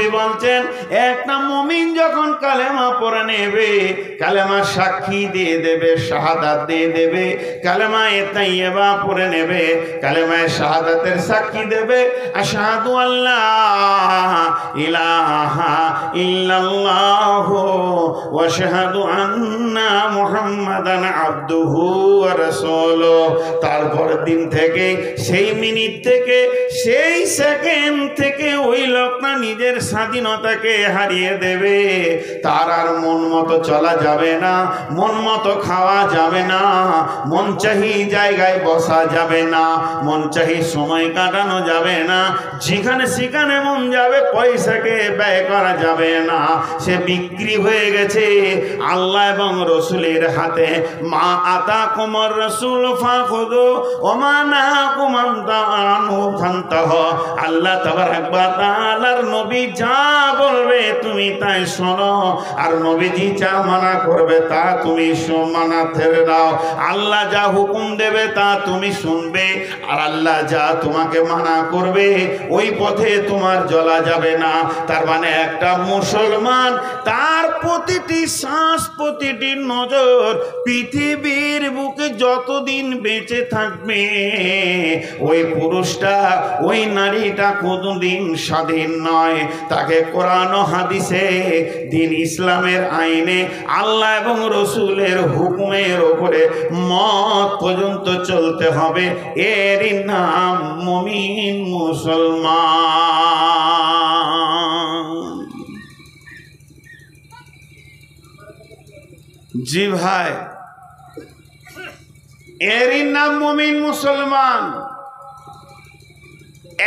নবী বলছেন একটা মুমিন যখন কালেমা পড়ে নেবে, কালেমা সাক্ষী দিয়ে দেবে, শাহাদাত দিয়ে দেবে, কালেমায়ে তাইয়্যিবা পড়ে নেবে, কালেমায়ে শাহাদাতের সাক্ষী দেবে, আশহাদু আল্লাহ ইলাহা ইল্লাল্লাহু ওয়া আশহাদু আন্না মুহাম্মাদান আবদুহু ওয়া রাসূলুহু। তারপর দিন থেকে, সেই মিনিট থেকে, সেই সেকেন্ড থেকে ওই লোকটা নিজের স্বাধীনতাকে হারিয়ে দেবে। তার আর মন মতো চলা যাবে না, মন মতো খাওয়া যাবে না, মন চাহি জায়গায় বসা যাবে না, মন চাহি সময় কাটানো যাবে না, যেখানে সেখানে মন যাবে পয়সাকে ব্যয় করা যাবে না। সে বিক্রি হয়ে গেছে আল্লাহ এবং রসুলের হাতে। মা আতাকুমুর রাসূল ফাখুযু ওয়া মা নাহাকুম আনহু ফান্তাহু। আল্লাহ তাবারাক ওয়া তাআলার নবী যা বলবে তুমি তাই শোনো, আর নবীজি যা মানা করবে তা তুমি মানা ছেড়ে দাও। আল্লাহ যা হুকুম দেবে তা তুমি শুনবে, আর আল্লাহ যা তোমাকে মানা করবে ওই পথে তোমার চলা যাবে না। তার মানে একটা মুসলমান তার প্রতিটি শ্বাস, প্রতিটি নজর, পৃথিবীর বুকে যতদিন বেঁচে থাকবে ওই পুরুষটা, ওই নারীটা কোনদিন স্বাধীন নয়। তাকে কোরআন ও হাদিসে, দিন ইসলামের আইনে, আল্লাহ এবং রসুলের হুকুমের ওপরে মত পর্যন্ত চলতে হবে। এরই নাম মুমিন, মুসলমান। জি ভাই, এরই নাম মুমিন, মুসলমান।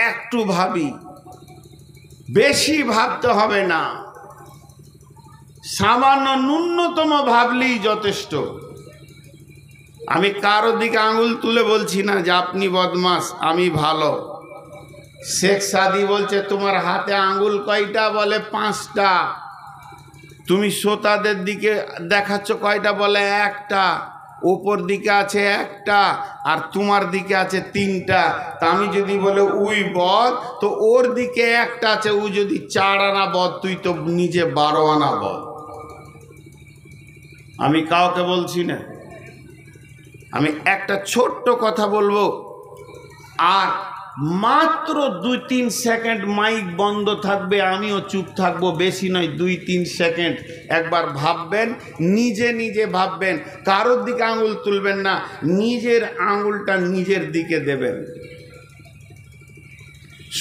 একটু ভাবি, বেশি ভাবতে হবে না, সামান্য ন্যূনতম ভাবলেই যথেষ্ট। আমি কারো দিকে আঙুল তুলে বলছি না যে আপনি বদমাস, আমি ভালো। শেখ সাদি বলছে তোমার হাতে আঙুল কয়টা? বলে 5টা। তুমি শ্রোতাদের দিকে দেখাচ্ছ কয়টা? বলে 1টা। উপর দিকে আছে 1টা, আর তোমার দিকে আছে 3টা। তা আমি যদি বলে উই বদ, তো ওর দিকে 1টা আছে, ও যদি 4 আনা বদ, তুই তো নিজে 12 আনা বদ। আমি কাউকে বলছি না, আমি একটা ছোট্ট কথা বলবো, আর মাত্র 2-3 সেকেন্ড মাইক বন্ধ থাকবে, আমিও চুপ থাকবো, বেশি নয়, 2-3 সেকেন্ড। একবার ভাববেন, নিজে নিজে ভাববেন, কারোর দিকে আঙুল তুলবেন না, নিজের আঙুলটা নিজের দিকে দেবেন।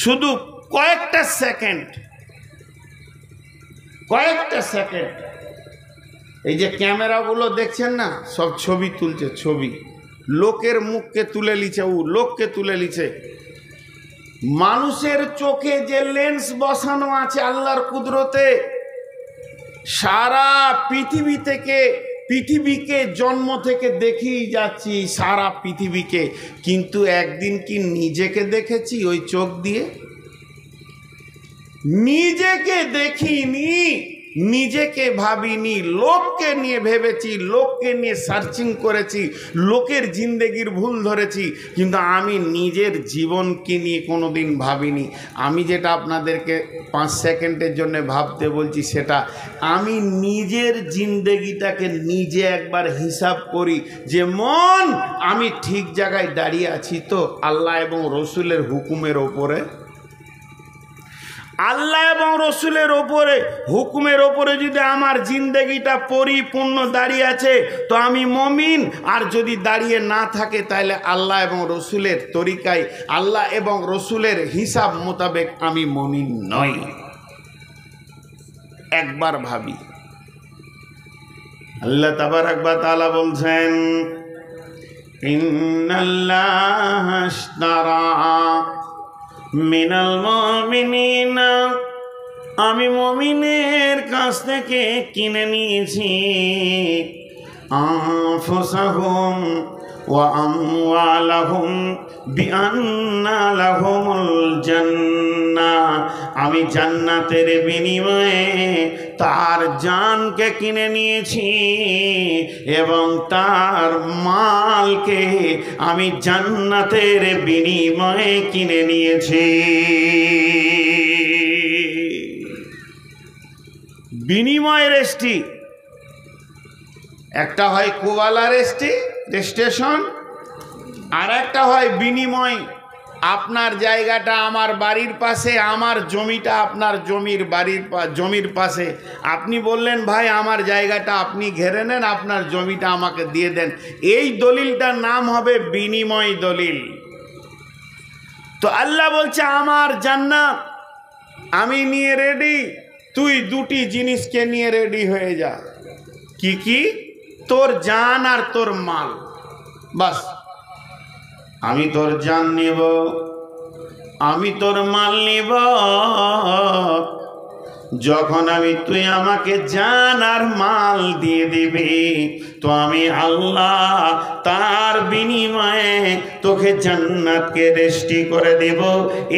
শুধু কয়েকটা সেকেন্ড, কয়েকটা সেকেন্ড। এই যে ক্যামেরাগুলো দেখছেন না, সব ছবি তুলছে, ছবি। লোকের মুখকে তুলে লিছে, ও লোককে তুলে লিছে। মানুষের চোখে যে লেন্স বসানো আছে আল্লাহর কুদরতে, সারা পৃথিবী থেকে, পৃথিবীকে জন্ম থেকে দেখেই যাচ্ছি, সারা পৃথিবীকে। কিন্তু একদিন কি নিজেকে দেখেছি ওই চোখ দিয়ে? নিজেকে দেখিনি, নিজেকে ভাবিনি, লোককে নিয়ে ভেবেছি, লোককে নিয়ে সার্চিং করেছি, লোকের জিন্দেগির ভুল ধরেছি, কিন্তু আমি নিজের জীবনকে নিয়ে কোনোদিন ভাবিনি। আমি যেটা আপনাদেরকে 5 সেকেন্ডের জন্য ভাবতে বলছি, সেটা আমি নিজের জিন্দেগিটাকে নিজে একবার হিসাব করি যে মন, আমি ঠিক জায়গায় দাঁড়িয়ে আছি তো আল্লাহ এবং রসুলের হুকুমের ওপরে? আল্লাহ এবং রসুলের ওপরে, হুকুমের ওপরে যদি আমার জিন্দেগিটা পরিপূর্ণ দাঁড়িয়ে আছে তো আমি মুমিন। আর যদি দাঁড়িয়ে না থাকে তাহলে আল্লাহ এবং রসুলের তরিকায়, আল্লাহ এবং রসুলের হিসাব মোতাবেক আমি মুমিন নই। একবার ভাবি। আল্লাহ তাবারাক ওয়া তাআলা বলছেন, ইন্নাল্লাহা আশতারা মিনাল মুমিনিনা, আমি মুমিনের কাছ থেকে কিনে নিয়েছি আনফুসাহুম ওয়া আমওয়ালাহুম বিআন্না লাহুমুল জান্নাহ, আমি জান্নাতের বিনিময়ে তার জানকে কিনে নিয়েছি এবং তার মালকে আমি জান্নাতের বিনিময়ে কিনে নিয়েছি। বিনিময় রেস্টি, একটা হয় কোয়ালা রেজিস্ট্রেশন, আর একটা হয় বিনিময়। আপনার জায়গাটা আমার বাড়ির পাশে, আমার জমিটা আপনার জমির পাশে। আপনি বললেন ভাই আমার জায়গাটা আপনি ঘেরে নেন, আপনার জমিটা আমাকে দিয়ে দেন। এই দলিলটার নাম হবে বিনিময় দলিল। তো আল্লাহ বলছে আমার জান্নাত আমি নিয়ে রেডি, তুই দুটি জিনিসকে নিয়ে রেডি হয়ে যা। কি কি? তোর জান আর তোর মাল। বাস, আমি তোর জান নিব, আমি তোর মাল নিব। যখন তুই আমাকে জান আর মাল দিয়ে দিবি, তো আমি আল্লাহ তার বিনিময়ে তোকে জান্নাতকে রেস্টি করে দেব।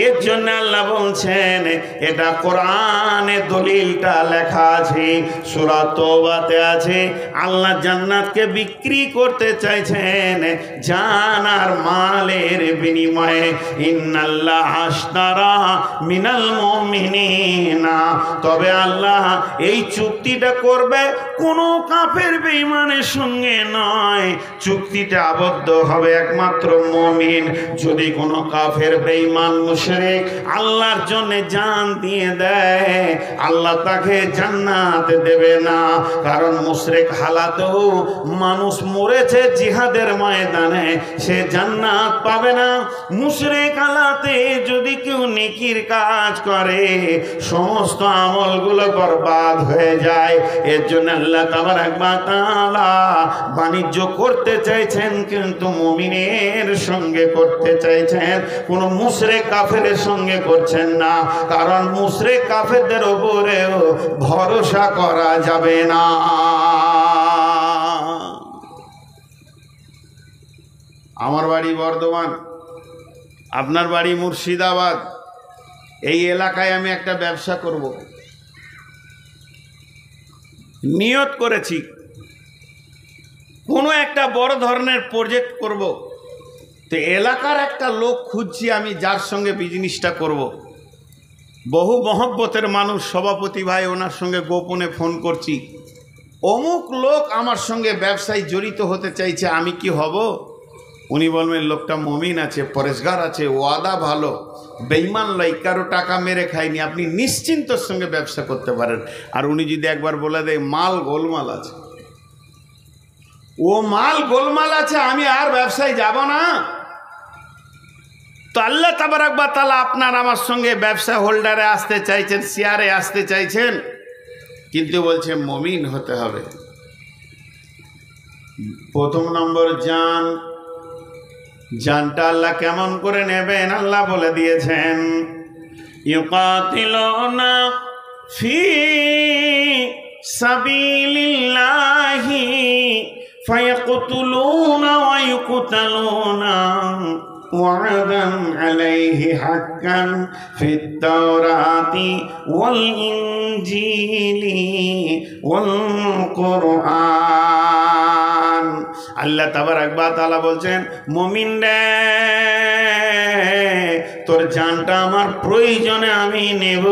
এর জন্য আল্লাহ বলছেন, এটা কোরআনে দলিলটা লেখা আছে, সূরা তওবাতে আছে। আল্লাহ জান্নাতকে বিক্রি করতে চাইছেন জান আর মালের বিনিময়ে। ইন্নাল্লাহ আশতারা মিনাল মুমিনিনা, তবে আল্লাহ এই চুক্তিটা করবে কোনো কাফের বেঈমানের সঙ্গে নয়। চুক্তিটা আবদ্ধ হবে একমাত্র মুমিন। যদি কোনো কাফের বেঈমান মুশরিক আল্লাহর জন্য জান দিয়ে দেয়, আল্লাহ তাকে জান্নাত দেবে না। কারণ মুশরিক হালাতেও মানুষ মরেছে জিহাদের ময়দানে, সে জান্নাত পাবে না। মুশরিক হালাতে যদি কেউ নেকির কাজ করে, সমস্ত আমলগুলো বরবাদ হয়ে যায়। এর জন্য আল্লাহ তাবারক ওয়া তাআলা বাণিজ্য করতে চাইছেন, কিন্তু মুমিনের সঙ্গে করতে চাইছেন, কোন মুশরিক কাফেরের সঙ্গে করছেন না। কারণ মুশরিক কাফেরদের উপরেও ভরসা করা যাবে না। আমার বাড়ি বর্ধমান, আপনার বাড়ি মুর্শিদাবাদ। এই এলাকায় আমি একটা ব্যবসা করব, নিয়ত করেছি কোনো একটা বড় ধরনের প্রজেক্ট করব। তো এলাকার একটা লোক খুঁজছি আমি, যার সঙ্গে বিজনেসটা করব। বহু মহব্বতের মানুষ, সভাপতি ভাই, ওনার সঙ্গে গোপনে ফোন করছি, অমুক লোক আমার সঙ্গে ব্যবসায় জড়িত হতে চাইছে, আমি কি হব? উনি বলবেন লোকটা মুমিন আছে, পরেশগার আছে, ওয়াদা ভালো, বেঈমান লয়, কারো টাকা মেরে খায়নি, আপনি নিশ্চিন্তর সঙ্গে ব্যবসা করতে পারেন। আর উনি যদি একবার বলে দেয় মাল গোলমাল আছে, ও মাল গোলমাল আছে, আমি আর ব্যবসায় যাব না। তো আল্লাহ তাবারক ওয়া তাআলা আপনার আমার সঙ্গে ব্যবসা হোল্ডারে আসতে চাইছেন, শেয়ারে আসতে চাইছেন, কিন্তু বলছে মুমিন হতে হবে। প্রথম নম্বর জান। জানটা আল্লাহ কেমন করে নেবেন আল্লাহ বলে দিয়েছেন, ইউকাতিলুনা ফি সাবিলিল্লাহি ফায়াকতুলুনা ওয়া ইউকতালুনা ওয়া'দান আলাইহি হাক্কান ফিত তাওরাতি ওয়াল ইনজিলি ওয়াল কুরআন। আল্লাহ তাবারক ওয়া তাআলা বলছেন, মুমিন রে, তোর জানটা আমার প্রয়োজনে আমি নেব।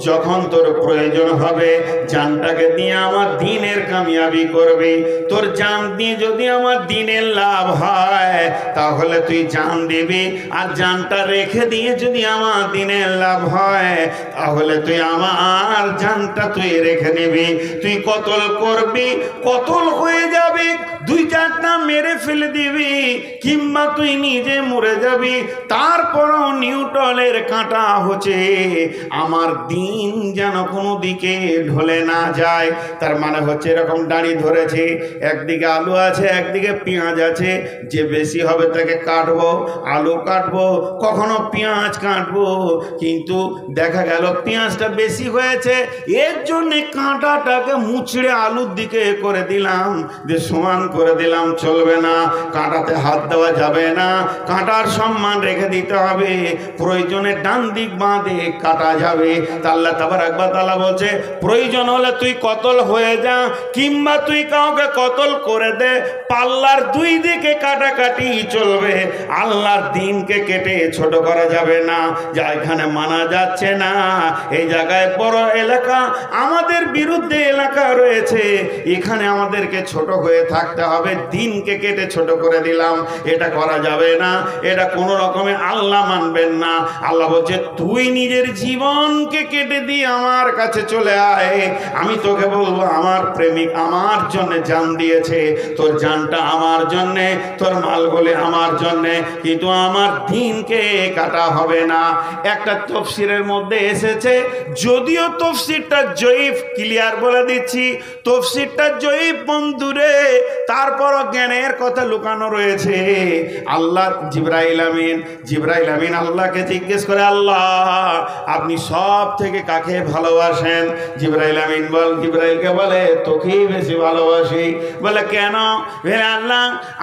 যখন তোর প্রয়োজন হবে, জানটাকে দিয়ে আমার দ্বীনের কামিয়াবি করবে। তোর জান দিয়ে যদি আমার দ্বীনের লাভ হয়, তাহলে তুই জান দিবি। আর জানটা রেখে দিয়ে যদি আমার দ্বীনের লাভ হয়, তাহলে তুই আমার জানটা তুই রেখে নিবি। তুই কতল করবি, কতল হয়ে যাবে, দুই চারটা মেরে ফেলে দিবি, কিংবা তুই নিজে মরে যাবি। তারপরও নিউটনের কাঁটা হচ্ছে আমার দিন যেন কোনো দিকে ঢলে না যায়। তার মানে হচ্ছে এরকম দাড়ি ধরেছে, একদিকে আলু আছে, একদিকে পেঁয়াজ আছে, যে বেশি হবে তাকে কাটবো, আলু কাটবো, কখনো পেঁয়াজ কাটবো। কিন্তু দেখা গেল পেঁয়াজটা বেশি হয়েছে, এর জন্যে কাঁটাটাকে মুচড়ে আলুর দিকে করে দিলাম, যে সমান করে দিলাম। দিলাম চলবে না, কাঁটাতে হাত দেওয়া যাবে না, কাঁটার সম্মান রেখে দিতে হবে, প্রয়োজনে ডান দিক বাঁ দিক কাটা যাবে। তা আল্লাহ তাবারক ওয়া তাআলা বলছে প্রয়োজন হলে তুই কতল হয়ে যা, কিংবা তুই কাউকে কতল করে দে, পাল্লার দুই দিকে কাটাকাটি চলবে, আল্লাহর দিনকে কেটে ছোট করা যাবে না। যা এখানে মানা যাচ্ছে না, এই জায়গায় বড় এলাকা আমাদের বিরুদ্ধে এলাকা রয়েছে, এখানে আমাদেরকে ছোট হয়ে থাকতে হবে, দিনকে কেটে ছোট করে দিলাম, এটা করা যাবে না, এটা কোনো রকমে আল্লাহ মানবেন না। আল্লাহ বলছে তুই নিজের জীবনকে কেটে দিয়ে আমার কাছে চলে আয়, আমি তোকে বলবো আমার প্রেমিক আমার জন্য জান দিয়েছে, তোর জানটা আমার জন্যে, তোর মালগুলি আমার জন্যে, কিন্তু আমার দিনকে কাটা হবে না। একটা তাফসীরের মধ্যে এসেছে, যদিও তাফসীরটা জয়ীফ, ক্লিয়ার বলে দিচ্ছি তাফসীরটা জয়ীফ বন্ধুরে, তারপরও জ্ঞানের কথা লুকানো রয়েছে। আল্লাহ জিবরাইল আমিন আল্লাহকে জিজ্ঞেস করে আল্লাহ আপনি সব থেকে কাকে ভালোবাসেন? জিবরাইল আমিন জিবরাইলকে বলে তোকেই বেশি ভালোবাসি। বলে কেন?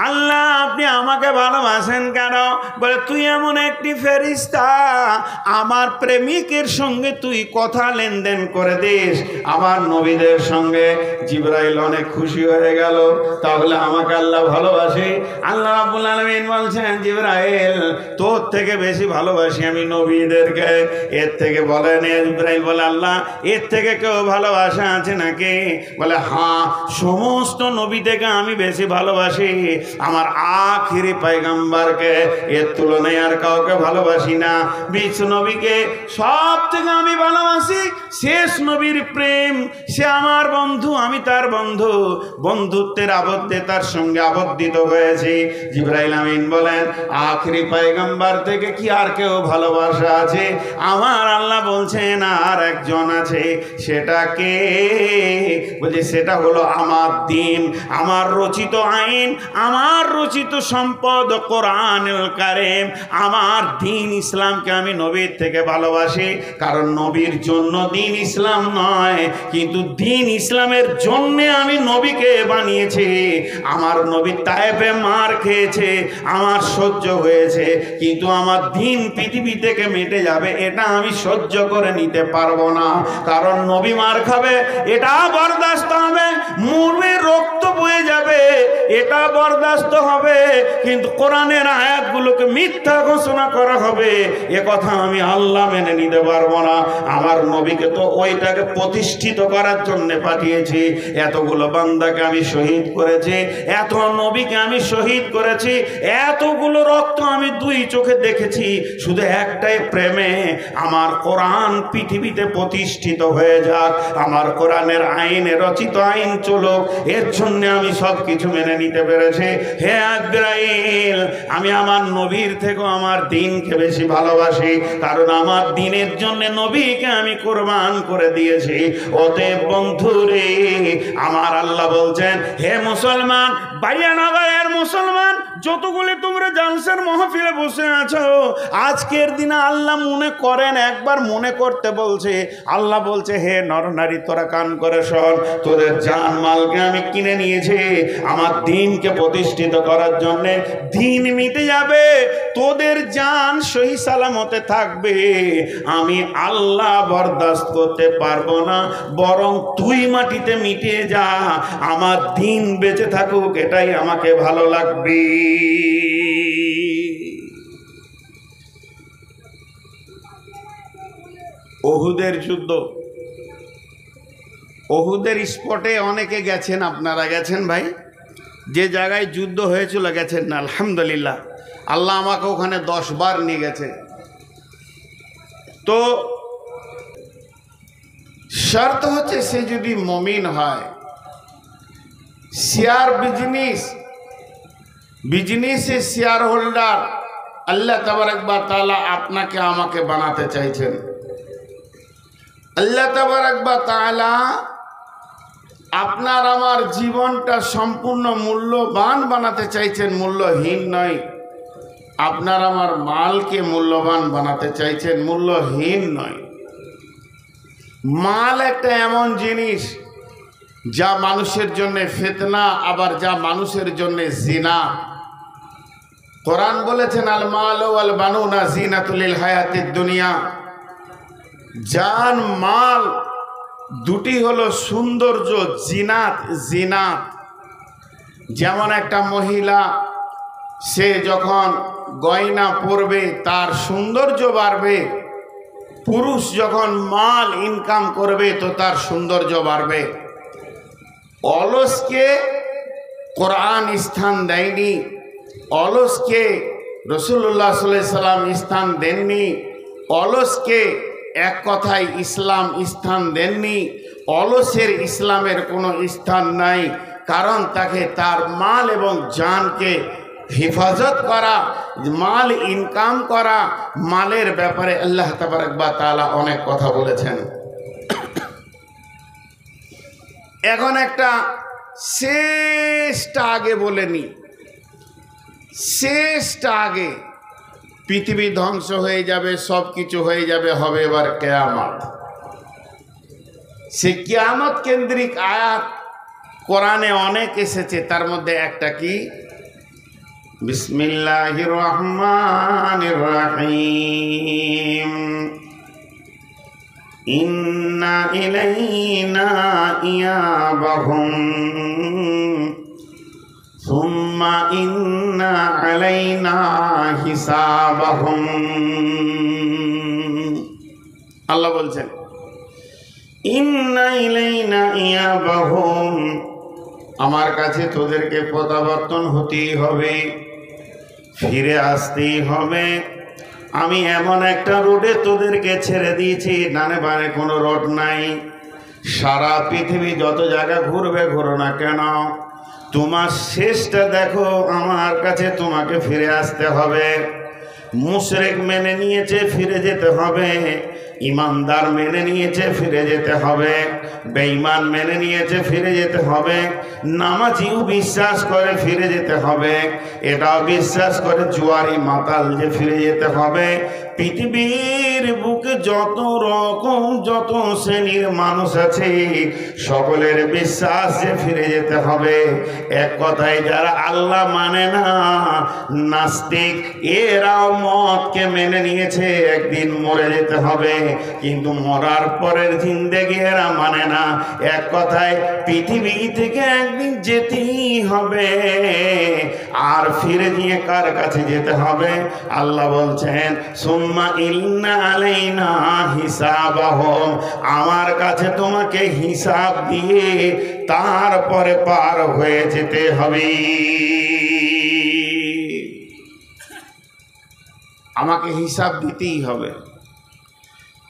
আল্লাহ আপনি আমাকে ভালোবাসেন কেন? বলে তুই এমন একটি ফেরেশতা, আমার প্রেমিকের সঙ্গে তুই কথা লেনদেন করে দিস আমার নবীদের সঙ্গে। জিবরাইল অনেক খুশি হয়ে গেল, তাহলে আমাকে আল্লাহ ভালোবাসে। আল্লাহ রাব্বুল আলামিন বলছেন জিবরাইল তোর থেকে বেশি ভালোবাসি আমি নবীদেরকে। এর থেকে বলেন, জিবরাইল বলে আল্লাহ এর থেকে কেউ ভালোবাসা আছে নাকি? বলে হ্যাঁ, সমস্ত নবী থেকে আমি বেশি ভালোবাসি আমার আখিরি পয়গম্বরকে, এর তুলনায় আর কাউকে ভালোবাসি না। বিশ্ব নবীকে সব থেকে আমি ভালোবাসি, শেষ নবীর প্রেম, সে আমার বন্ধু আমি তার বন্ধু, বন্ধুত্বের আবদ্ধে তার সঙ্গে আবদ্ধিত হয়েছি। জিবরাইল আমিন বলেন আখিরি পয়গম্বর থেকে কি আর কেউ ভালোবাসা আছে? আমার আল্লাহ বলছেন আর একজন আছে, সেটা কে? বলছে সেটা হলো আমার দিন, আমার রচিত আইন, আমার রচিত সম্পদ কোরআনুল কারীম, আমার দিন ইসলামকে আমি নবীর থেকে ভালোবাসি। কারণ নবীর জন্য দিন ইসলাম নয়, কিন্তু দিন ইসলামের জন্য আমি নবীকে বানিয়েছি। আমার নবী তায়েফে মার খেয়েছে, আমার সহ্য হয়েছে, কিন্তু আমার দিন পৃথিবী থেকে মিটে যাবে এটা আমি সহ্য করে নিতে পারবো না। কারণ নবী মার খাবে এটা বরদাস্ত হবে, মরবে রক্ত বয়ে যাবে এটা বরদাস্ত হবে, কিন্তু কোরআনের আয়াতগুলোকে মিথ্যা ঘোষণা করা হবে এ কথা আমি আল্লাহ মেনে নিতে পারবো না। আমার নবীকে তো ওইটাকে প্রতিষ্ঠিত করার জন্য পাঠিয়েছি, এতগুলো বান্দাকে আমি শহীদ করেছি, এত নবীকে আমি শহীদ করেছি, এতগুলো রক্ত আমি দুই চোখে দেখেছি, শুধু একটাই প্রেমে আমার কোরআন পৃথিবীতে প্রতিষ্ঠিত হয়ে যাক, আমার কোরআনের আইনে রচিত আইন চলুক, এর জন্য আমি সব কিছু মেনে নিতে পেরেছি। হে জিবরাইল আমি আমার নবীর থেকেও আমার দিনকে বেশি ভালোবাসি, কারণ আমার দিনের জন্য নবীকে আমি কোরবান করে দিয়েছি। অতএব বন্ধুরে আমার আল্লাহ বলছেন হে মুসলমান, বাড়িয়ানগরের মুসলমান যতগুলি তোমরা জালসার মাহফিলে বসে আছো, আজকের দিনে আল্লাহ মনে করেন, একবার মনে করতে বলছে। আল্লাহ বলছে হে নরনারী তোরা কান করে শোন, তোদের জান মালকে আমি কিনে নিয়েছি আমার দিনকে প্রতিষ্ঠিত করার জন্য। দিন মিটে যাবে, তোদের জান সহি সালামতে থাকবে, আমি আল্লাহ বরদাস্ত করতে পারবো না, বরং তুই মাটিতে মিটে যা, আমার দিন বেঁচে থাকুক এটাই আমাকে ভালো লাগবে। ওহুদের যুদ্ধ, ওহুদের স্পটে অনেকে গেছেন, আপনারা গেছেন ভাই? যে জায়গায় যুদ্ধ হয়েছিল গেছেন না? আলহামদুলিল্লাহ, আল্লাহ আমাকে ওখানে 10 বার নিয়ে গেছে। তো শর্ত হচ্ছে সে যদি মুমিন হয়, শেয়ার বিজনেসে শেয়ার হোল্ডার আল্লাহ তাবারক ওয়া তাআলা আপনাকে আমাকে বানাতে চাইছেন। আল্লাহ তাবারক ওয়া তাআলা আপনার আমার জীবনটা সম্পূর্ণ মূল্যবান বানাতে চাইছেন, মূল্যহীন নয়। আপনার আমার মালকে মূল্যবান বানাতে চাইছেন, মূল্যহীন নয়। মাল একটা এমন জিনিস যা মানুষের জন্য ফিতনা, আবার যা মানুষের জন্য জিনা। কোরআন বলেছেন আল মাল ওয়াল বানুনা জিনাতুল হায়াতিদ দুনিয়া। জান মাল দুটি হলো সৌন্দর্য, জিনাত। জিনাত যেমন একটা মহিলা সে যখন গয়না পরবে তার সৌন্দর্য বাড়বে, পুরুষ যখন মাল ইনকাম করবে তো তার সৌন্দর্য বাড়বে। অলসকে কোরআন স্থান দেয়নি, অলসকে রাসূলুল্লাহ সাল্লাল্লাহু আলাইহি সাল্লাম স্থান দেননি, অলসকে এক কথায় ইসলাম স্থান দেননি। অলসের ইসলামের কোনো স্থান নাই, কারণ তাকে তার মাল এবং জানকে হেফাজত করা, মাল ইনকাম করা, মালের ব্যাপারে আল্লাহ তাবারক ওয়া তাআলা অনেক কথা বলেছেন। এখন একটা শেষটা আগে বলেনি, শেষটা আগে। পৃথিবী ধ্বংস হয়ে যাবে, সব কিছু হয়ে যাবে, হবে এবার কিয়ামত। সে কিয়ামত কেন্দ্রিক আয়াত কোরআনে অনেক এসেছে, তার মধ্যে একটা কি, বিসমিল্লাহির রহমানির রহিম, ইন্না ইলাইনা ইয়াবাহুম সুম্মা ইন্না আলাইনা হিসাবাহুম। আল্লাহ বলছেন ইন্না ইলাইনা ইয়াবাহুম, আমার কাছে তোদেরকে প্রত্যাবর্তন হতেই হবে, ফিরে আসতেই হবে। আমি এমন একটা রোডে তোদেরকে ছেড়ে দিয়েছি, ডানে বামে কোনো রোড নাই। সারা পৃথিবী যত জায়গা ঘুরবে ঘুরো না কেন, তোমার শেষটা দেখো, আমার কাছে তোমাকে ফিরে আসতে হবে। মুশরিক মেনে নিয়েছে, ফিরে যেতে হবে। ইমানদার মেনে নিয়েছে, ফিরে যেতে হবে। বেঈমান মেনে নিয়েছে, ফিরে যেতে হবে। নামাজিও বিশ্বাস করে ফিরে যেতে হবে। এটাও বিশ্বাস করে জুয়ারি মাতাল যে ফিরে যেতে হবে। পৃথিবীর বুকে যত রকম যত শ্রেণীর মানুষ আছে, সকলের বিশ্বাস যে ফিরে যেতে হবে। এক কথায় যারা আল্লাহ মানে না, নাস্তিক, এরাও মতকে মেনে নিয়েছে, একদিন মরে যেতে হবে, কিন্তু মরার পরের জিন্দেগি এরা মানে না। এক কথায় পৃথিবী থেকে একদিন যেতেই হবে, আর ফিরে গিয়ে কার কাছে যেতে হবে? আল্লাহ বলছেন সুম্মা ইন্না আলাইনা হিসাবাহুম, আমার কাছে তোমাকে হিসাব দিয়ে তারপরে পার হয়ে যেতে হবে। আমাকে হিসাব দিতেই হবে।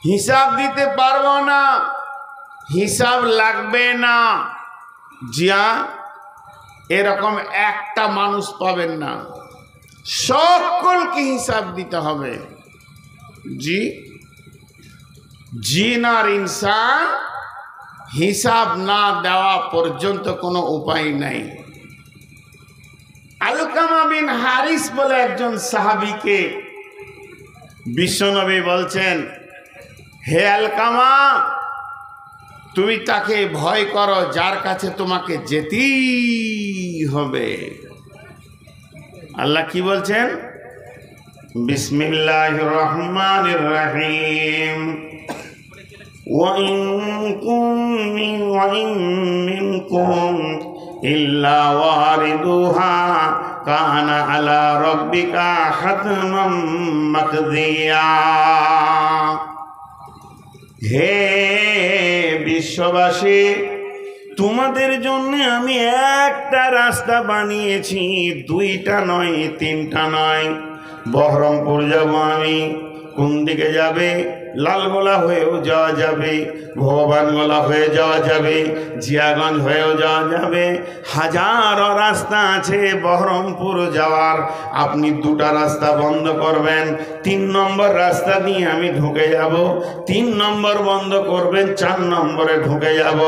হিসাব দিতে পারবো না, হিসাব লাগবে না, জিয়া এরকম একটা মানুষ পাবেন না, সকলকে হিসাব দিতে হবে। জি, জিন আর ইনসান হিসাব না দেওয়া পর্যন্ত কোনো উপায় নাই। আলকামা বিন হারিস বলে একজন সাহাবীকে বিশ্বনবী বলছেন, হে আলকামা, তুমি তাকে ভয় করো যার কাছে তোমাকে যেতেই হবে। আল্লাহ কি বলছেন? বিসমিল্লাহির রহমানির রহিম, ওয়া ইন মিনকুম ইল্লা ওয়ারিদুহা কানা আলা রাব্বিকা হাতমান মাকদিয়া। হে বিশ্ববাসী, তোমাদের জন্য আমি একটা রাস্তা বানিয়েছি, দুইটা নয়, তিনটা নয়। বহরমপুর যাব আমি, কোন দিকে যাবে? লালগোলা হয়েও যাওয়া যাবে, ভগবানগোলা হয়ে যাওয়া যাবে, জিয়াগঞ্জ হয়েও যাওয়া যাবে। হাজারো রাস্তা আছে বহরমপুর যাওয়ার। আপনি দুটা রাস্তা বন্ধ করবেন, 3 নম্বর রাস্তা দিয়ে আমি ঢুকে যাব। 3 নম্বর বন্ধ করবেন, 4 নম্বরে ঢুকে যাব।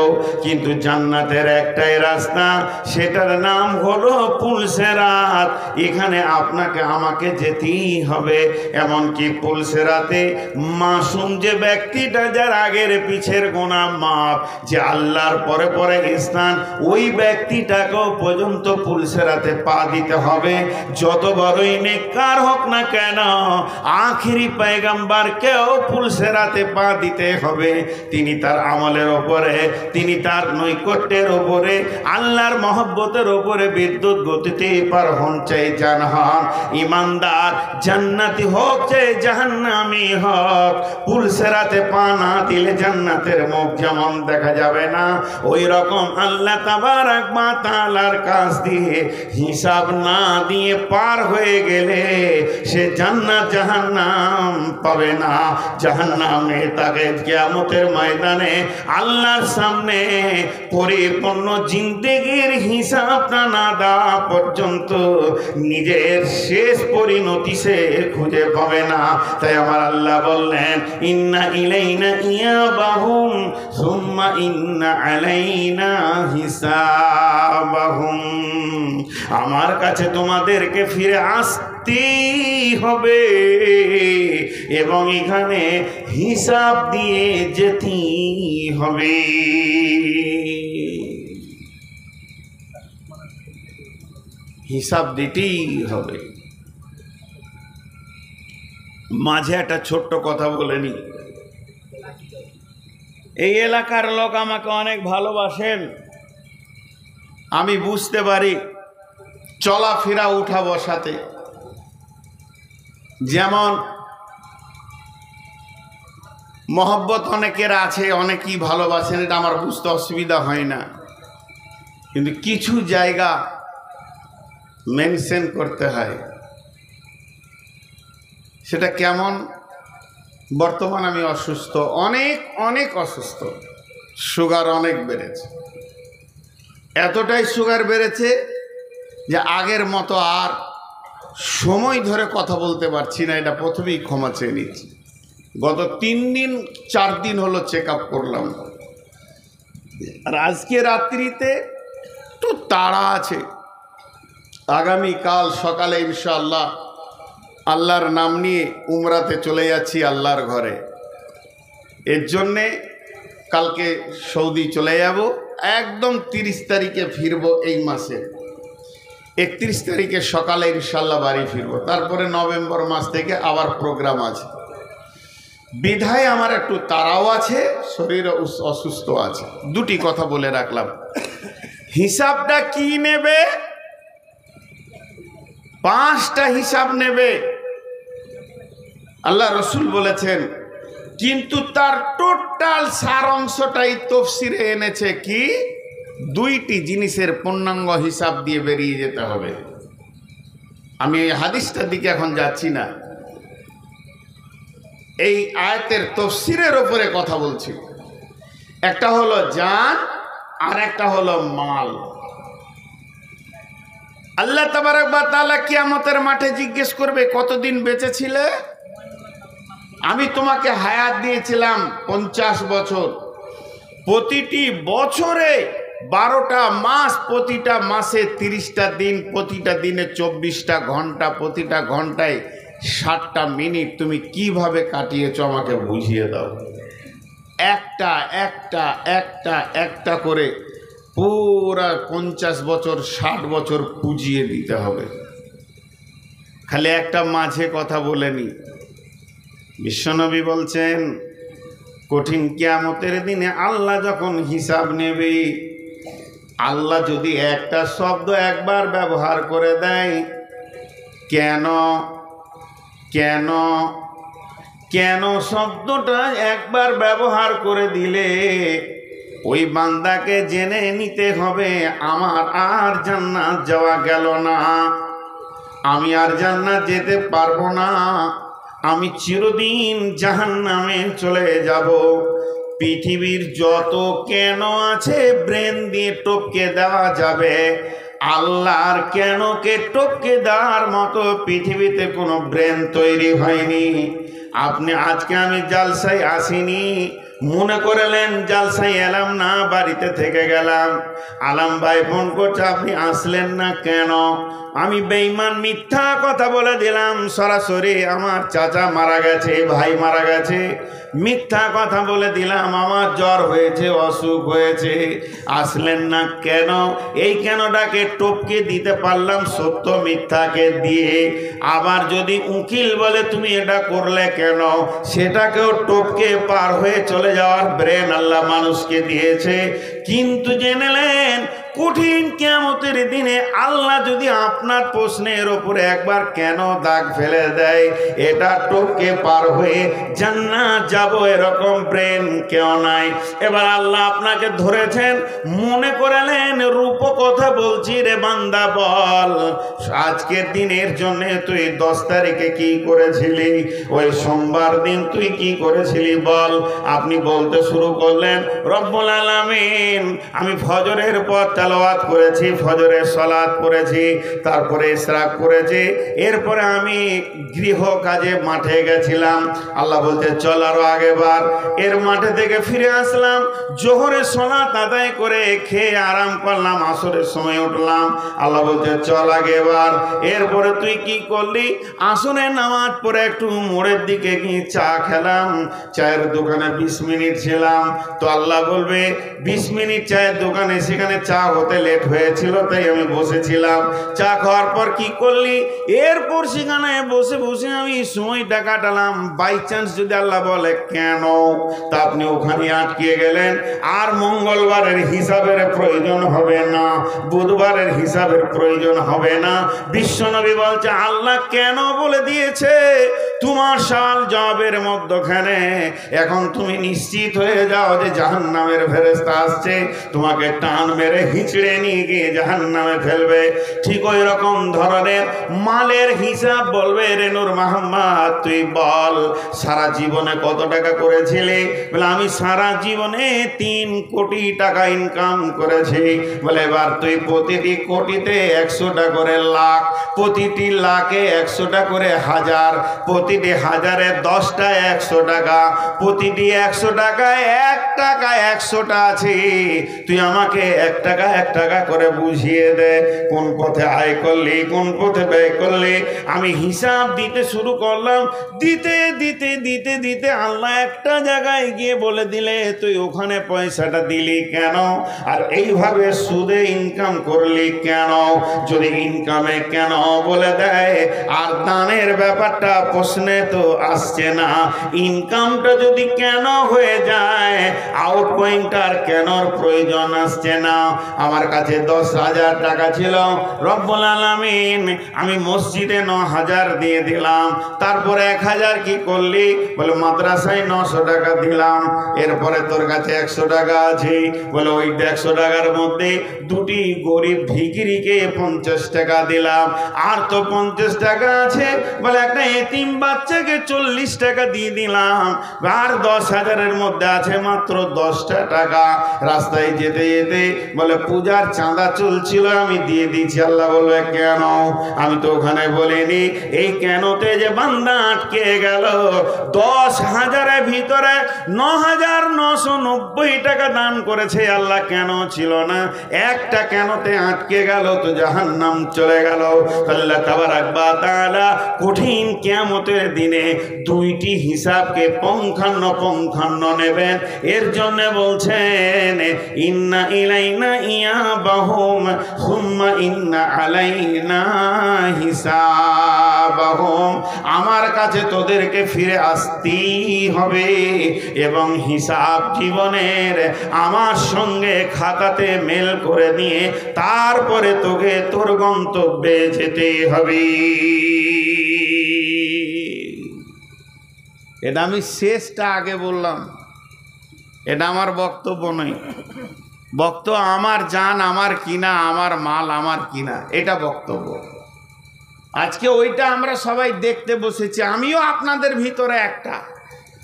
কিন্তু জান্নাতের একটাই রাস্তা, সেটার নাম হলো পুলসেরাত। এখানে আপনাকে আমাকে যেতেই হবে। এমনকি পুলসেরাতে মাসুম মাসুম যে ব্যক্তিটা, যার আগের পিছের গুনাহ মাফ, যে আল্লাহর পরে পরে স্থান, ওই ব্যক্তিটাকেও পর্যন্ত পুলসেরাতে পা দিতে হবে। যত বড়ই নেককার হোক না কেন, আখিরি পয়গম্বরকেও পুলসেরাতে পা দিতে হবে। তিনি তার আমলের ওপরে, তিনি তার নৈকট্যের ওপরে, আল্লাহর মহব্বতের ওপরে বিদ্যুৎ গতিতে পার হন, চাই জান হন ইমানদার, জান্নাতি হোক চাই জাহান্নামী হোক, পুলসেরাতে পা না দিলে জান্নাতের মুখ যেমন দেখা যাবে না, ওই রকম আল্লাহ তাবারক ওয়া তাআলার কাছ দিয়ে হিসাব না দিয়ে পার হয়ে গেলে সে জান্নাত জাহান্নাম পাবে না। জাহান্নামে তাকে কিয়ামতের ময়দানে আল্লাহর সামনে পরিপূর্ণ জিন্দেগির হিসাবটা না দেওয়া পর্যন্ত নিজের শেষ পরিণতি সে খুঁজে পাবে না। তাই আমার আল্লাহ বললেন, ইন্না ইলাইনা ইয়াবাহুম সুম্মা ইন্না আলাইনা হিসাবাহুম। আমার কাছে তোমাদেরকে ফিরে আসতেই হবে এবং এখানে হিসাব দিয়ে যেতেই হবে। হিসাব দিতেই হবে। মাঝে একটা ছোট্ট কথা বলে নি, এই এলাকার লোক আমাকে অনেক ভালোবাসেন, আমি বুঝতে পারি চলাফেরা উঠা বসাতে, যেমন মহব্বত অনেকের আছে, অনেকেই ভালোবাসেন, এটা আমার বুঝতে অসুবিধা হয় না, কিন্তু কিছু জায়গা মেনশন করতে হয়। সেটা কেমন? বর্তমান আমি অসুস্থ, অনেক অসুস্থ, সুগার অনেক বেড়েছে, এতটাই সুগার বেড়েছে যে আগের মতো আর সময় ধরে কথা বলতে পারছি না। এটা প্রথমেই ক্ষমা চেয়ে নিচ্ছি। গত 3 দিন 4 দিন হলো চেক আপ করলাম, আর আজকে রাত্রিতে একটু তাড়া আছে। আগামীকাল সকালে ইনশাআল্লাহ আল্লাহর নাম নিয়ে উমরাতে চলে যাচ্ছি আল্লাহর ঘরে। এর জন্যে কালকে সৌদি চলে যাব, একদম 30 তারিখে ফিরবো এই মাসে। 31 তারিখে সকালে ইনশাআল্লাহ বাড়ি ফিরবো। তারপরে নভেম্বর মাস থেকে আবার প্রোগ্রাম আছে। বিধায় আমার একটু তাড়াও আছে, শরীর অসুস্থ আছে। দুটি কথা বলে রাখলাম। হিসাবটা কি নেবে? 5টা হিসাব নেবে আল্লাহ রসুল বলেছেন, কিন্তু তার টোটাল সার অংশটাই তফসিরে এনেছে কি 2টি জিনিসের পূর্ণাঙ্গ হিসাব দিয়ে বেরিয়ে যেতে হবে। আমি এই হাদিসটার দিকে এখন যাচ্ছি না, এই আয়াতের তফসিরের উপরে কথা বলছি। একটা হলো জান আর একটা হলো মাল। আল্লাহ তাবারক ওয়া তাআলা কিয়ামতের মাঠে জিজ্ঞেস করবে, কতদিন বেঁচে ছিলে? আমি তোমাকে হায়াত দিয়েছিলাম 50 বছর। প্রতিটি বছরে 12টা মাস, প্রতিটা মাসে 30টা দিন, প্রতিটা দিনে 24টা ঘন্টা, প্রতিটা ঘন্টায় 60টা মিনিট। তুমি কিভাবে কাটিয়েছো আমাকে বুঝিয়ে দাও। একটা একটা একটা একটা করে পুরা 50 বছর 60 বছর পুজিয়ে দিতে হবে। খালি একটা মাঝে কথা বলেনি, বিশ্বনবী বলছেন কঠিন কিয়ামতের দিনে আল্লাহ যখন হিসাব নেবে, আল্লাহ যদি একটা শব্দ একবার ব্যবহার করে দেয়, কেন কেন কেন শব্দটা একবার ব্যবহার করে দিলে ওই বান্দাকে জেনে নিতে হবে আমার আর জান্নাত যাওয়া গেল না, আমি আর জান্নাত যেতে পারবো না, আমি চিরদিন জাহান্নামে চলে যাব। পৃথিবীর যত কেন আছে ব্রেন দিয়ে টপকে দেওয়া যাবে, আল্লাহর কেনকে টপকে দেওয়ার মতো পৃথিবীতে কোনো ব্রেন তৈরি হয়নি। আপনি আজকে আমি জালসায় আসিনি, মনে করলেন জালসায় এলাম না, বাড়িতে থেকে গেলাম। আলাম ভাই ফোন করছে, আপনি আসলেন না কেন? আমি বেঈমান মিথ্যা কথা বলে দিলাম সরাসরি আমার চাচা মারা গেছে, ভাই মারা গেছে, মিথ্যা কথা বলে দিলাম আমার জ্বর হয়েছে, অসুখ হয়েছে, আসলেন না কেন? এই কেনটাকে টপকে দিতে পারলাম সত্য মিথ্যাকে দিয়ে। আবার যদি উকিল বলে তুমি এটা করলে কেন, সেটাকেও টপকে পার হয়ে চলে যাওয়ার ব্রেন আল্লাহ মানুষকে দিয়েছে। কিন্তু জেনেলেন কঠিন কিয়ামতের দিনে আল্লাহ যদি আপনার প্রশ্নের ওপরে একবার কেন দাগ ফেলে দেয়, এটা টপকে পার হয়ে জান্নাত যাব এরকম ব্রেন কেউ নাই। এবার আল্লাহ আপনাকে ধরেছেন, মনে করালেন রূপ কথা বলছি রে বান্দা, বল আজকের দিনের জন্য তুই 10 তারিখে কি করেছিলি, ওই সোমবার দিন তুই কি করেছিলি বল। আপনি বলতে শুরু করলেন, রব্বুল আলামিন আমি ফজরের পর তেলাওয়াত করেছি, ফজরের সালাত পড়েছি, তারপরে ইশরাক করেছি, এরপরে আমি গৃহ কাজে মাঠে গেছিলাম। আল্লাহ বলতে চল আরো আগেবার। এর মাঠে থেকে ফিরে আসলাম, জোহরের সালাত আদায় করে খেয়ে আরাম করলাম, আসরের সময় উঠলাম। আল্লাহ বলতে চল আগেবার। এরপরে তুই কি করলি? আসরের নামাজ পড়ে একটু মোড়ের দিকে গিয়ে চা খেলাম, চায়ের দোকানে 20 মিনিট ছিলাম। তো আল্লাহ বলবে 20 মিনিট চায়ের দোকানে, সেখানে চা হতে লেট হয়েছিল তাই আমি বসেছিলাম। চা খাওয়ার পর কি করলি? এরপর সেখানে বসে বসে আমি সময়টা কাটালাম। বাই চান্স যদি আল্লাহ বলে কেন, তা আপনি ওখানে আটকে গেলেন। আর মঙ্গলবারের হিসাবের প্রয়োজন হবে না, বুধবারের হিসাবের প্রয়োজন হবে না। বিশ্বনবী বলছে আল্লাহ কেন বলে দিয়েছে তোমার সওয়াল জবাবের মধ্যখানে। এখন তুমি নিশ্চিত হয়ে যাও যে জাহান্নামের ফেরেশতা আসছে, তোমাকে টান মেরে হিঁচড়ে নিয়ে গিয়ে জাহান্নামে ফেলবে। ঠিক ওই রকম ধরনের মালের হিসাব বলবে, রে নূর মোহাম্মদ তুই বল সারা জীবনে কত টাকা করেছিলি? বলে আমি সারা জীবনে 3 কোটি টাকা ইনকাম করেছি। বলে এবার তুই প্রতিটি কোটিতে 100টা করে লাখ, প্রতিটি লাখে 100টা করে হাজার, প্রতিটি হাজারে 10টা 100 টাকা, প্রতিটি 100 টাকায় 1 টাকা 100টা আছে। তুই আমাকে 1 টাকা 1 টাকা করে বুঝিয়ে দে, কোন পথে আয় করলি, কোন পথে ব্যয় করলি। আমি হিসাব দিতে শুরু করলাম, দিতে দিতে দিতে দিতে আল্লাহ একটা জায়গায় গিয়ে বলে দিলে তুই ওখানে পয়সাটা দিলি কেন, আর এইভাবে সুদে ইনকাম করলি কেন। যদি ইনকামে কেন বলে দেয়, আর দানের ব্যাপারটা প্রশ্নে তো আসছে না। ইনকামটা যদি কেন হয়ে যায়, আউটগোয়িংটার কেনর প্রয়োজন আসছে না। আমার কাছে 10,000 টাকা ছিল, রব্বুল আলামিন আমি মসজিদে 9,000 দিয়ে দিলাম। তারপরে 1,000 কি করলি? বলে মাদ্রাসায় 900 টাকা দিলাম। এরপরে তোর কাছে 100 টাকা আছে, বলে ওই 100 টাকার মধ্যে 2টি গরিব ভিখিরিকে 50 টাকা দিলাম। আর তো 50 টাকা আছে, বলে একটা এতিম বাচ্চাকে 40 টাকা দিয়ে দিলাম। আর 10,000-এর মধ্যে আছে মাত্র 10টা টাকা। রাস্তায় যেতে যেতে বলে পূজার চাঁদা চলছিল, আমি দিয়ে দিয়েছি। আল্লাহ বলবে কেন? আমি তো ওখানে বলিনি। এই কেনতে যে বান্দা আটকে গেল, 10,000-এর ভিতরে 9,990 টাকা দান করেছে, আল্লাহ কেন ছিল না? একটা কেনতে আটকে গেল তো জাহান্নাম চলে গেল। আল্লাহ তাবারাক ওয়া তাআলা কঠিন কিয়ামতের দিনে 2টি হিসাবকে পুঙ্খানুপুঙ্খানু নেবেন। এর জন্য বলছেন ইন্না ইলাইনা ইয়াবাহুম সুম্মা ইন্না আলাইনা হিসাবাহুম। আমার কাছে তোদেরকে ফিরে আসতেই হবে এবং হিসাব জীবনের আমার সঙ্গে খাতাতে মেল করে নিয়ে তারপরে তোকে তোর গন্তব্যে যেতে হবে। এটা আমি শেষটা আগে বললাম, এটা আমার বক্তব্য নয়। বক্তব্য আমার জান আমার কিনা, আমার মাল আমার কিনা, এটা বক্তব্য। আজকে ওইটা আমরা সবাই দেখতে বসেছি, আমিও আপনাদের ভিতরে একটা।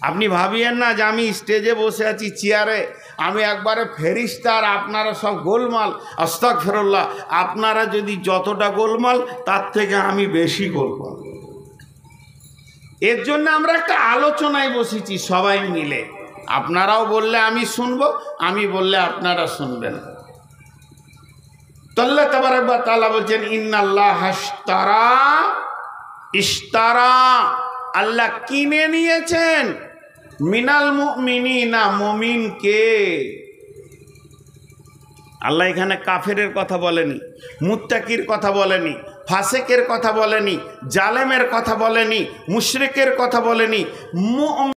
আপনি ভাবিয়েন না যে আমি স্টেজে বসে আছি চেয়ারে, আমি একবারে ফেরিস্তা আর আপনারা সব গোলমাল। আস্তাগফিরুল্লাহ, আপনারা যদি যতটা গোলমাল তার থেকে আমি বেশি গোলমাল। এর জন্য আমরা একটা আলোচনায় বসেছি সবাই মিলে। আপনারাও বললে আমি শুনবো, আমি বললে আপনারা শুনবেন। তো আল্লাহ তাবারক ওয়া তাআলা বলছেন ইন্নাল্লাহ ইশতারা, আল্লাহ কিনে নিয়েছেন মিনাল মুমিনিনা, মুমিনকে। আল্লাহ এখানে কাফেরের কথা বলেনি, মুত্তাকির কথা বলেনি, ফাসেকের কথা বলেনি, জালেমের কথা বলেনি, মুশরিকের কথা বলেনি।